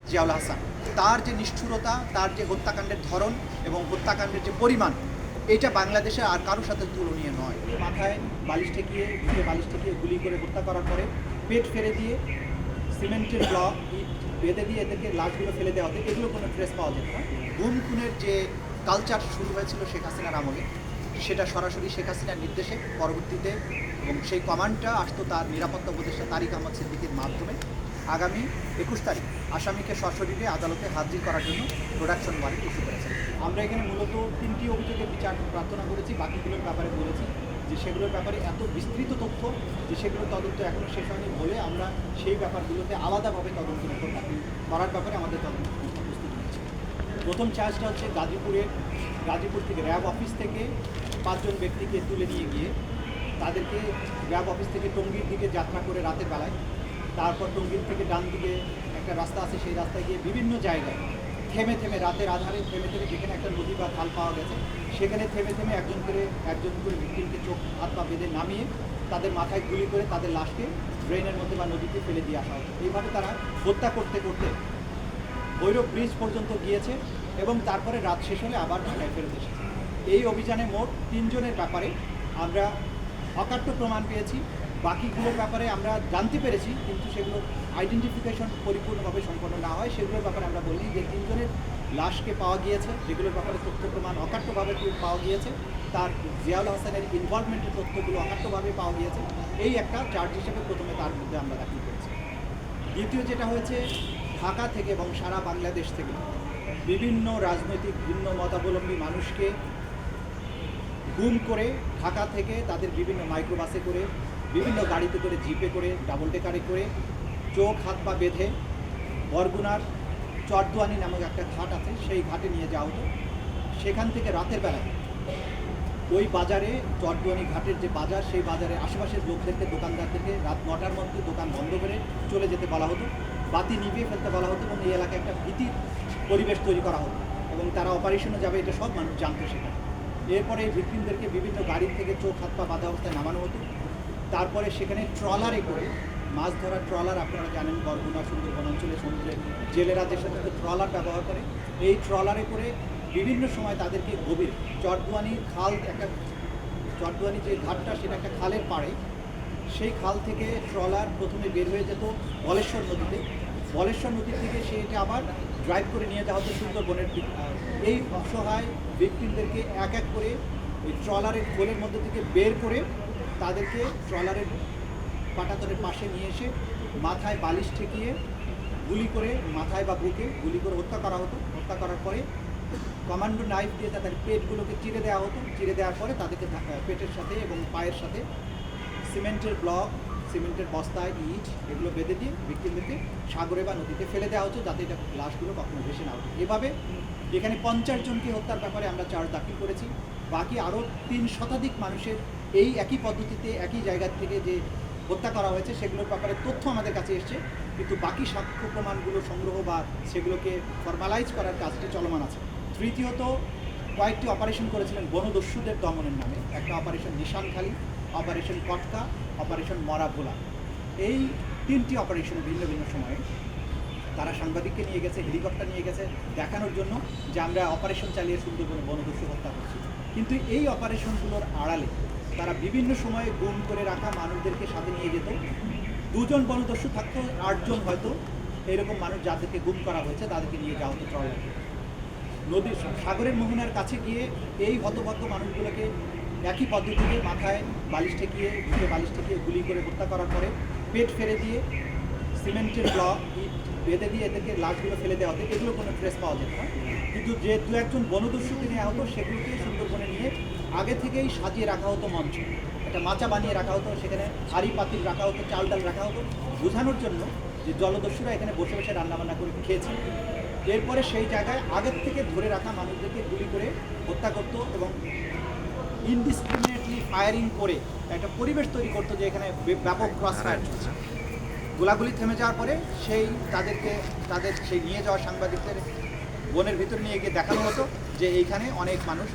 জিয়াউল হাসান, তার যে নিষ্ঠুরতা, তার যে হত্যাকাণ্ডের ধরন এবং হত্যাকাণ্ডের যে পরিমাণ, এটা বাংলাদেশে আর কারোর সাথে তুলনীয় নয়। মাথায় বালিশ ঠেকিয়ে, বুকে বালিশ ঠেকিয়ে গুলি করে হত্যা করার পরে পেট ফেলে দিয়ে সিমেন্টের ব্লক ইট বেঁধে দিয়ে এদেরকে লাশগুলো ফেলে দেওয়া হতো, এগুলো কোনো ট্রেস পাওয়া যেত না। গুম খুনের যে কালচার শুরু হয়েছিল শেখ হাসিনার আমলে, সেটা সরাসরি শেখ হাসিনার নির্দেশে পরবর্তীতে, এবং সেই কমান্ডটা আসতো তার নিরাপত্তা উপদেষ্টা তারিক আহমদ সিদ্দিকীর মাধ্যমে। আগামী 21 তারিখ আসামিকে সশরীরে আদালতে হাজির করার জন্য প্রোডাকশন ওয়ারেন্ট ইস্যু করেছে। আমরা এখানে মূলত 3টি অভিযোগের বিচার প্রার্থনা করেছি, বাকিগুলোর ব্যাপারে বলেছি যে সেগুলোর ব্যাপারে এত বিস্তৃত তথ্য যে সেগুলোর তদন্ত এখনও শেষ হয়নি বলে আমরা সেই ব্যাপারগুলোতে আলাদাভাবে তদন্ত করার ব্যাপারে আমাদের তদন্ত প্রস্তুতি নিচ্ছি। প্রথম চার্জটা হচ্ছে গাজীপুর থেকে র্যাব অফিস থেকে 5 জন ব্যক্তিকে তুলে নিয়ে গিয়ে তাদেরকে র্যাব অফিস থেকে টঙ্গীর দিকে যাত্রা করে রাতের বেলায়, তারপর টঙ্গীর থেকে ডান দিকে একটা রাস্তা আছে, সেই রাস্তায় গিয়ে বিভিন্ন জায়গায় থেমে থেমে রাতের আধারে থেমে থেমে যেখানে একটা নদী বা খাল পাওয়া গেছে সেখানে থেমে থেমে একজন করে ভিক্টিমকে চোখ হাত পা বেঁধে নামিয়ে তাদের মাথায় গুলি করে তাদের লাশকে ড্রেনের মধ্যে বা নদীতে ফেলে দিয়ে আসা হতো। এইভাবে তারা হত্যা করতে করতে ভৈরব ব্রিজ পর্যন্ত গিয়েছে এবং তারপরে রাত শেষ হলে আবার ঢাকায় ফেরত এসেছে। এই অভিযানে মোট 3 জনের ব্যাপারে আমরা অকাট্য প্রমাণ পেয়েছি। বাকিগুলোর ব্যাপারে আমরা জানতে পেরেছি, কিন্তু সেগুলো আইডেন্টিফিকেশন পরিপূর্ণভাবে সম্পন্ন না হয়। সেগুলোর ব্যাপারে আমরা বলি যে 3 জনের লাশকে পাওয়া গিয়েছে, যেগুলোর ব্যাপারে তথ্য প্রমাণ অকাট্যভাবে পাওয়া গিয়েছে, তার জিয়াউল হাসানের ইনভলভমেন্টের তথ্যগুলো অকাট্যভাবে পাওয়া গিয়েছে। এই একটা চার্জ হিসেবে প্রথমে তার মধ্যে আমরা দাখিল করেছি। দ্বিতীয় যেটা হয়েছে, ঢাকা থেকে এবং সারা বাংলাদেশ থেকে বিভিন্ন রাজনৈতিক ভিন্ন মতাবলম্বী মানুষকে গুম করে ঢাকা থেকে তাদের বিভিন্ন মাইক্রোবাসে করে, বিভিন্ন গাড়িতে করে, জিপে করে, ডাবল ডেকারে করে চোখ হাত পা বেঁধে বরগুনার চরদুয়ানি নামক একটা ঘাট আছে, সেই ঘাটে নিয়ে যাওয়া হতো। সেখান থেকে রাতের বেলায় ওই বাজারে, চরদুয়ানি ঘাটের যে বাজার, সেই বাজারে আশেপাশের লোকদেরকে, দোকানদারদেরকে রাত 9টার মধ্যে দোকান বন্ধ করে চলে যেতে বলা হতো, বাতি নিভিয়ে ফেলতে বলা হতো এবং এই এলাকায় একটা ভীতির পরিবেশ তৈরি করা হতো এবং তারা অপারেশনে যাবে এটা সব মানুষ জানতো সেখানে। এরপরে এই ভিক্টিমদেরকে বিভিন্ন গাড়ির থেকে চোখ হাত পা বাঁধা অবস্থায় নামানো হতো। তারপরে সেখানে ট্রলারে করে, মাছ ধরার ট্রলার আপনারা জানেন বরগুনা সুন্দরবন অঞ্চলে সমুদ্রে জেলেরা যে সমস্ত ট্রলার ব্যবহার করে, এই ট্রলারে করে বিভিন্ন সময় তাদেরকে গভীর চরদুয়ানির খাল, একটা চরদুয়ানি যে ঘাটটা সেটা একটা খালের পাড়ে, সেই খাল থেকে ট্রলার প্রথমে বের হয়ে যেত বলেশ্বর নদীতে, বলেশ্বর নদী থেকে সেটা আবার ড্রাইভ করে নিয়ে যাওয়া হতো সুন্দরবনের দিকে। এই অসহায় ভিক্টিমদেরকে এক এক করে ওই ট্রলারের খোলের মধ্যে থেকে বের করে তাদেরকে ট্রলারের পাটাতনের পাশে নিয়ে এসে মাথায় বালিশ ঠেকিয়ে গুলি করে, মাথায় বা বুকে গুলি করে হত্যা করা হতো। হত্যা করার পরে কমান্ডো নাইফ দিয়ে তাদের পেটগুলোকে চিরে দেওয়া হতো। চিরে দেওয়ার পরে তাদেরকে পেটের সাথে এবং পায়ের সাথে সিমেন্টের ব্লক, সিমেন্টের বস্তায় ইট এগুলো বেঁধে দিয়ে ভিক্টিমদেরকে সাগরে বা নদীতে ফেলে দেওয়া হতো, যাতে এটা লাশগুলো কখনো ভেসে না ওঠে। এভাবে এখানে 50 জনকে হত্যার ব্যাপারে আমরা চার্জ দাখিল করেছি। বাকি আরও 3 শতাধিক মানুষের এই একই পদ্ধতিতে একই জায়গা থেকে যে হত্যা করা হয়েছে সেগুলোর ব্যাপারে তথ্য আমাদের কাছে এসছে, কিন্তু বাকি সাক্ষ্য প্রমাণগুলো সংগ্রহ বা সেগুলোকে ফর্মালাইজ করার কাজটি চলমান আছে। তৃতীয়ত, কয়েকটি অপারেশন করেছিলেন বনদস্যুদের দমনের নামে। একটা অপারেশন নিশানখালী, অপারেশন কটকা, অপারেশন মরাভোলা। এই 3টি অপারেশনে ভিন্ন ভিন্ন সময়ে তারা সাংবাদিককে নিয়ে গেছে, হেলিকপ্টার নিয়ে গেছে দেখানোর জন্য যে আমরা অপারেশন চালিয়ে সুন্দরবনে বনদস্যু হত্যা করছি। কিন্তু এই অপারেশনগুলোর আড়ালে তারা বিভিন্ন সময়ে গুম করে রাখা মানুষদেরকে সাথে নিয়ে যেত। 2 জন বনদস্যু থাকতো, 8 জন হয়তো এরকম মানুষ যাদেরকে গুম করা হয়েছে তাদেরকে নিয়ে যাওয়া হতো ট্রলারে। নদীর সাগরের মোহনার কাছে গিয়ে এই হতভম্ব মানুষগুলোকে একই পদ্ধতিতে মাথায় বালিশ ঠেকিয়ে, বুকে বালিশ ঠেকিয়ে গুলি করে হত্যা করার পরে পেট ফেলে দিয়ে সিমেন্টের ব্লক ইট বেঁধে দিয়ে এদেরকে লাশগুলো ফেলে দেওয়া হতো। এগুলো কোনো ট্রেস পাওয়া যেত না, কিন্তু যে 2-1 বনদস্যুকে নেওয়া হতো সেগুলোকে সুন্দরবনে নিয়ে আগে থেকেই সাজিয়ে রাখা হতো মঞ্চ, একটা মাচা বানিয়ে রাখা হতো, সেখানে হাঁড়ি পাতিল রাখা হতো, চাল ডাল রাখা হতো, বোঝানোর জন্য যে জলদস্যুরা এখানে বসে বসে রান্নাবান্না করে খেয়েছে। এরপরে সেই জায়গায় আগের থেকে ধরে রাখা মানুষদেরকে গুলি করে হত্যা করতো এবং ইনডিসক্রিমিনেটলি ফায়ারিং করে একটা পরিবেশ তৈরি করতো যে এখানে ব্যাপক ক্রস ফায়ার চলছে। গোলাগুলি থেমে যাওয়ার পরে তাদের সেই নিয়ে যাওয়া সাংবাদিকদের বনের ভিতরে নিয়ে গিয়ে দেখানো হতো যে এইখানে অনেক মানুষ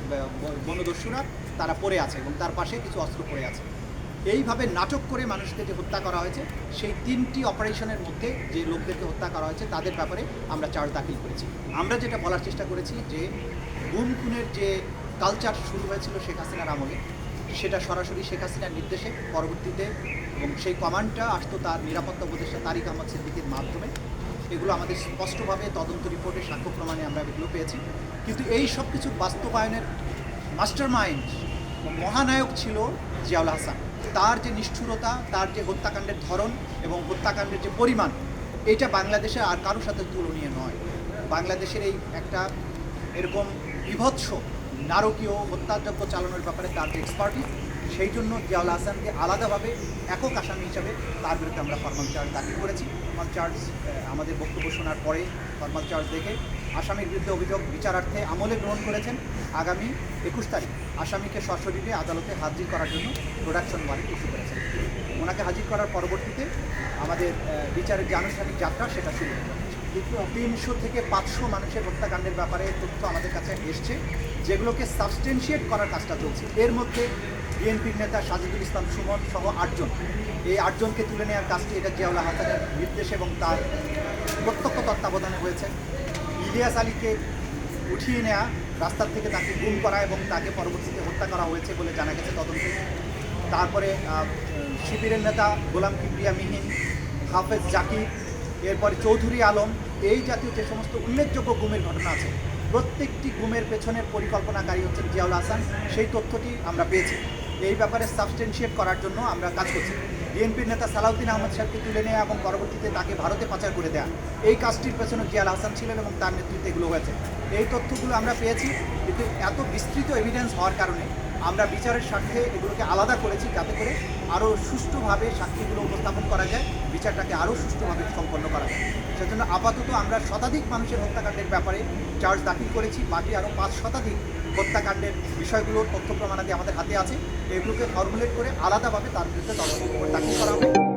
বনদস্যুরা তারা পড়ে আছে এবং তার পাশে কিছু অস্ত্র পড়ে আছে। এইভাবে নাটক করে মানুষকে যে হত্যা করা হয়েছে, সেই 3টি অপারেশনের মধ্যে যে লোকদেরকে হত্যা করা হয়েছে তাদের ব্যাপারে আমরা চার্জ দাখিল করেছি। আমরা যেটা বলার চেষ্টা করেছি যে গুম খুনের যে কালচার শুরু হয়েছিল শেখ হাসিনার আমলে, সেটা সরাসরি শেখ হাসিনার নির্দেশে পরবর্তীতে, এবং সেই কমান্ডটা আসতো তার নিরাপত্তা উপদেষ্টা তারিক আহমদ সিদ্দিকীর মাধ্যমে। এগুলো আমাদের স্পষ্টভাবে তদন্ত রিপোর্টে সাক্ষ্য প্রমাণে আমরা এগুলো পেয়েছি। কিন্তু এই সব কিছু বাস্তবায়নের মাস্টার মাইন্ড, মহানায়ক ছিল জিয়াউল হাসান। তার যে নিষ্ঠুরতা, তার যে হত্যাকাণ্ডের ধরন এবং হত্যাকাণ্ডের যে পরিমাণ, এটা বাংলাদেশে আর কারোর সাথে তুলনীয় নয়। বাংলাদেশের এই একটা এরকম বিভৎস নারকীয় হত্যাযজ্ঞ চালানোর ব্যাপারে তার যে এক্সপার্টিস, সেই জন্য জিয়াউল হাসানকে আলাদাভাবে একক আসামি হিসাবে তার বিরুদ্ধে আমরা ফরমাল চার্জ দাখিল করেছি। ফরমাল চার্জ আমাদের বক্তব্য শোনার পরে ফরমাল চার্জ দেখে আসামির বিরুদ্ধে অভিযোগ বিচারার্থে আমলে গ্রহণ করেছেন। আগামী 21 তারিখ আসামিকে সশরীরে আদালতে হাজির করার জন্য প্রোডাকশন ওয়ারেন্ট ইস্যু করেছেন। ওনাকে হাজির করার পরবর্তীতে আমাদের বিচারের যে আনুষ্ঠানিক যাত্রা সেটা শুরু হবে। 300 থেকে 500 মানুষের হত্যাকাণ্ডের ব্যাপারে তথ্য আমাদের কাছে এসছে, যেগুলোকে সাবস্টেন্সিয়েট করার কাজটা চলছে। এর মধ্যে বিএনপির নেতা সাজিদুল ইসলাম সুমন সহ 8 জন, এই 8 জনকে তুলে নেওয়ার কাজটি এটা জিয়াউল হাসানের নির্দেশ এবং তার প্রত্যক্ষ তত্ত্বাবধানে হয়েছে। ইলিয়াস আলীকে উঠিয়ে নেওয়া, রাস্তার থেকে তাকে গুম করা এবং তাকে পরবর্তীতে হত্যা করা হয়েছে বলে জানা গেছে তদন্তে। তারপরে শিবিরের নেতা গোলাম কিবরিয়া মিহিন, হাফেজ জাকির, এরপরে চৌধুরী আলম, এই জাতীয় যে সমস্ত উল্লেখযোগ্য গুমের ঘটনা আছে, প্রত্যেকটি গুমের পেছনের পরিকল্পনাকারী হচ্ছেন জিয়াউল হাসান। সেই তথ্যটি আমরা পেয়েছি। এই ব্যাপারে সাবস্টেন্সিয়েট করার জন্য আমরা কাজ করছি। বিএনপির নেতা সালাউদ্দিন আহমদ সাহেবকে তুলে নেওয়া এবং পরবর্তীতে তাকে ভারতে পাচার করে দেওয়া, এই কাজটির পেছনে জিয়াউল হাসান ছিলেন এবং তার নেতৃত্বে এগুলো হয়েছে। এই তথ্যগুলো আমরা পেয়েছি, কিন্তু এত বিস্তৃত এভিডেন্স হওয়ার কারণে আমরা বিচারের স্বার্থে এগুলোকে আলাদা করেছি, যাতে করে আরও সুষ্ঠুভাবে সাক্ষীগুলো উপস্থাপন করা যায়, বিচারটাকে আরও সুষ্ঠুভাবে সম্পন্ন করা যায়। সেজন্য আপাতত আমরা শতাধিক মানুষের হত্যাকাণ্ডের ব্যাপারে চার্জ দাখিল করেছি। বাকি আরও 5 শতাধিক হত্যাকাণ্ডের বিষয়গুলোর তথ্য প্রমাণাদি আমাদের হাতে আছে। এগুলোকে ফর্মুলেট করে আলাদাভাবে তার বিরুদ্ধে তদন্ত দাখিল করা হবে।